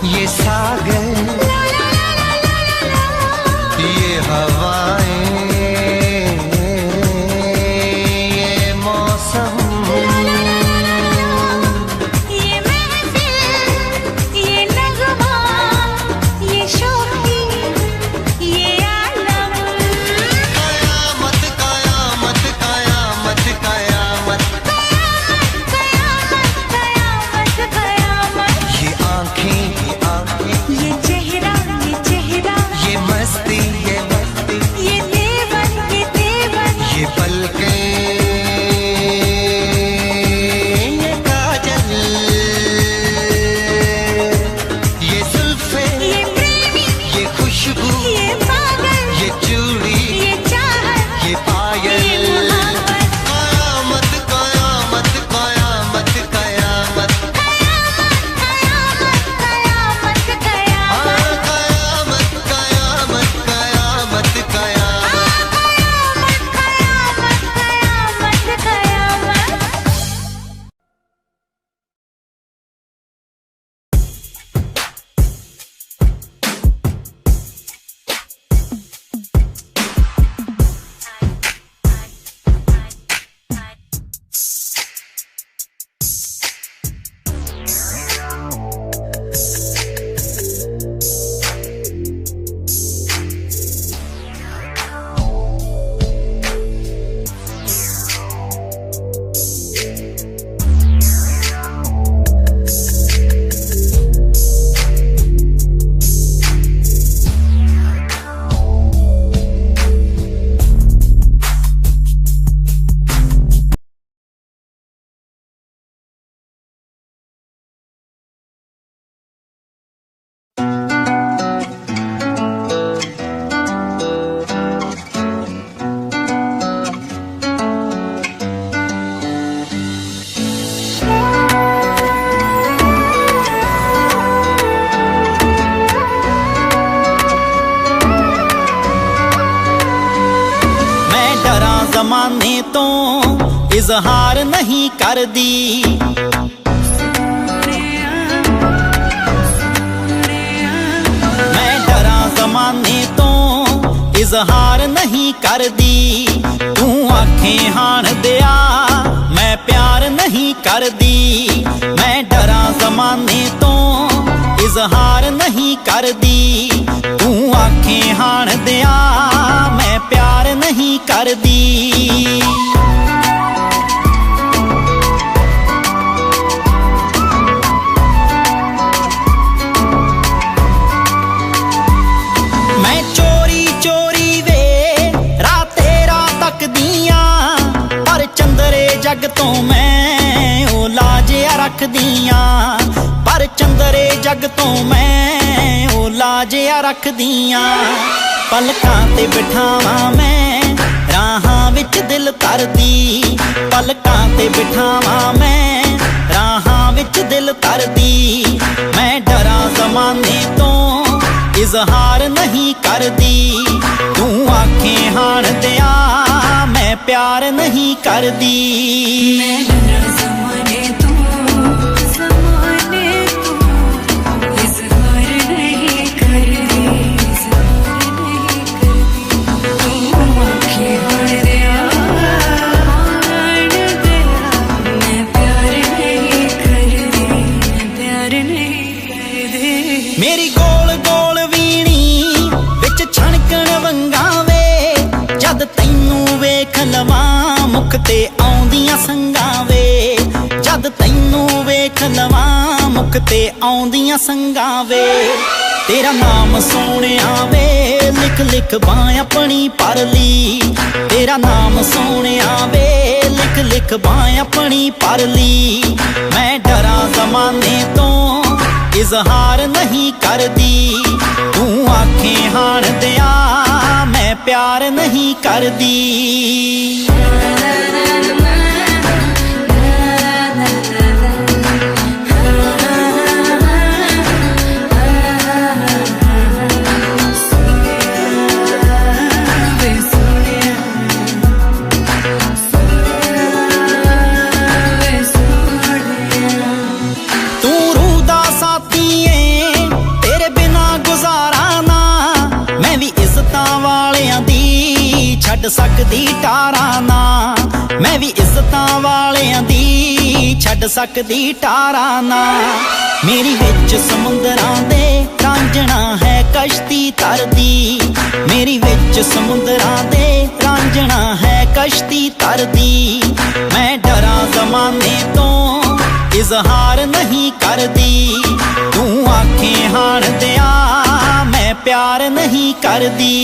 ये सागर, ये हवाएं, ये मौसम, ये महफिल, ये नगमा, ये शोखी, ये आलम। कयामत कयामत कयामत कयामत, कयामत कयामत कयामत। ये आँखें, ये आँखें, ये चेहरा, ये चेहरा, ये मस्ती, ये मस्ती, ये देवन, ये देवन। ये पलकें, ये काजल, ये जुल्फें, ये प्रेमी, ये खुशबू, ये पागल, ये चूड़ी, ये चाहत, ये पायल। ये मोहब्बत। कयामत कयामत कयामत कयामत, कयामत कयामत कयामत। कयामत कयामत कयामत कयामत। कयामत कयामत। मैं डरा जमाने तो इजहार नहीं कर दी। मैं डरा जमाने तो इजहार नहीं कर दी। तू आंखें हाण दिया मैं प्यार नहीं कर दी। मैं डरा जमाने तो इजहार नहीं कर दी। तू आंखें हाण दिया मैं प्यार नहीं कर दी। मैं चोरी चोरी वे राते रात तक दिया, पर चंदरे जग तो मैं ओ लाजिया रख दिया। पर चंदरे जग तो मैं ओ लाजिया रख दिया। पलकां ते बिठावां मैं राहां विच दिल तरदी। पलकां ते बिठावां मैं राहां विच दिल तरदी। मैं डरा जमाने तो इजहार नहीं कर दी। तू आंखें हाण दिया मैं प्यार नहीं कर दी। मैं डरा ज़माने तो इज़हार नहीं कर दी, इज़हार नहीं कर दी। तू आंखें हाण दिया, मैं प्यार नहीं कर दी, मैं प्यार नहीं कर दी। मेरी गोल गोल वीणी विच छणकण वंगावे, जद तैनू वेख लवां मुख ते आउंदियां संगां वे। जद तैनू वेख लवां मुख ते आउंदियां संगां वे। तेरा नाम सोहणिया वे लिख लिख बां अपनी परली। तेरा नाम सोहणिया वे लिख लिख बां अपनी परली। मैं डरा जमाने तो इजहार नहीं कर दी। तू आंखें हाण दिया मैं प्यार नहीं कर दी। ਛੱਡ ਸਕਦੀ ਟਾਰਾਂ ਨਾ। ਮੈਂ ਵੀ ਇੱਜ਼ਤਾਂ ਵਾਲਿਆਂ ਦੀ ਛੱਡ ਸਕਦੀ ਟਾਰਾਂ ਨਾ। ਮੇਰੀ ਵਿੱਚ ਸਮੁੰਦਰਾਂ ਦੇ ਰਾਂਝਣਾ ਹੈ ਕਸ਼ਤੀ ਤਰਦੀ। ਮੇਰੀ ਵਿੱਚ ਸਮੁੰਦਰਾਂ ਦੇ ਰਾਂਝਣਾ ਹੈ ਕਸ਼ਤੀ ਤਰਦੀ। ਮੈਂ ਡਰਾਂ ਜ਼ਮਾਨੇ ਤੋਂ ਇਜ਼ਹਾਰ ਨਹੀਂ ਕਰਦੀ। ਤੂੰ ਆਖੇ ਹਾਣ ਦਿਆ ਮੈਂ ਪਿਆਰ ਨਹੀਂ ਕਰਦੀ।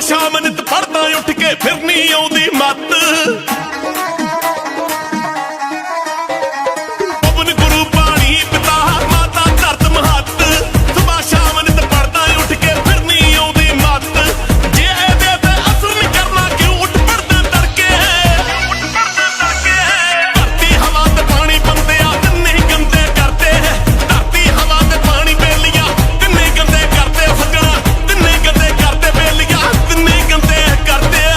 ਸ਼ਾਮ ਨਿਤ ਪੜਦਾ ਉੱਠ ਕੇ ਫਿਰ ਨਹੀਂ ਆਉਂਦੀ ਮੱਤ। ਪਵਨ ਗੁਰੂ ਪਾਣੀ ਪਿਤਾ ਮਾਤਾ ਧਰਤ ਮਹੱਤ। ਸੁਬਾ ਸ਼ਾਮ ਨਿਤ ਪੜਦਾ ਉੱਠ ਕੇ ਫਿਰ ਨਹੀਂ ਆਉਂਦੀ ਮੱਤ। ਜੇ ਇਹਦੇ ਤੇ ਅਸਰ ਨਹੀਂ ਕਰਨਾ ਕਿਉਂ ਉੱਠ ਪੜਦਾ ਤੜਕੇ। ਧਰਤੀ ਹਵਾ ਤੇ ਪਾਣੀ ਬੰਦਿਆ ਤਿੰਨੇ ਗੰਦੇ ਕਰਦੇ। ਧਰਤੀ ਹਵਾ ਤੇ ਪਾਣੀ ਬੇਲੀਆਂ ਤਿੰਨੇ ਗੰਦੇ ਕਰਦੇ। ਸੱਜਣਾ ਤਿੰਨੇ ਗੰਦੇ ਕਰਦੇ ਬੇਲੀਆਂ ਤਿੰਨੇ ਗੰਦੇ ਕਰਦੇ।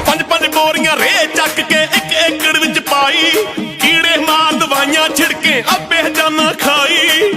ਪੰਜ ਪੰਜ ਬੋਰੀਆਂ ਰੇ ਚੱਕ ਕੇ ਇੱਕ ਏਕੜ ਵਿੱਚ ਪਾਈ। ਕੀੜੇ ਮਾਰ ਦਵਾਈਆਂ ਛਿੜਕੇ ਆਪੇ ਜਾਨਾ ਖਾਈ।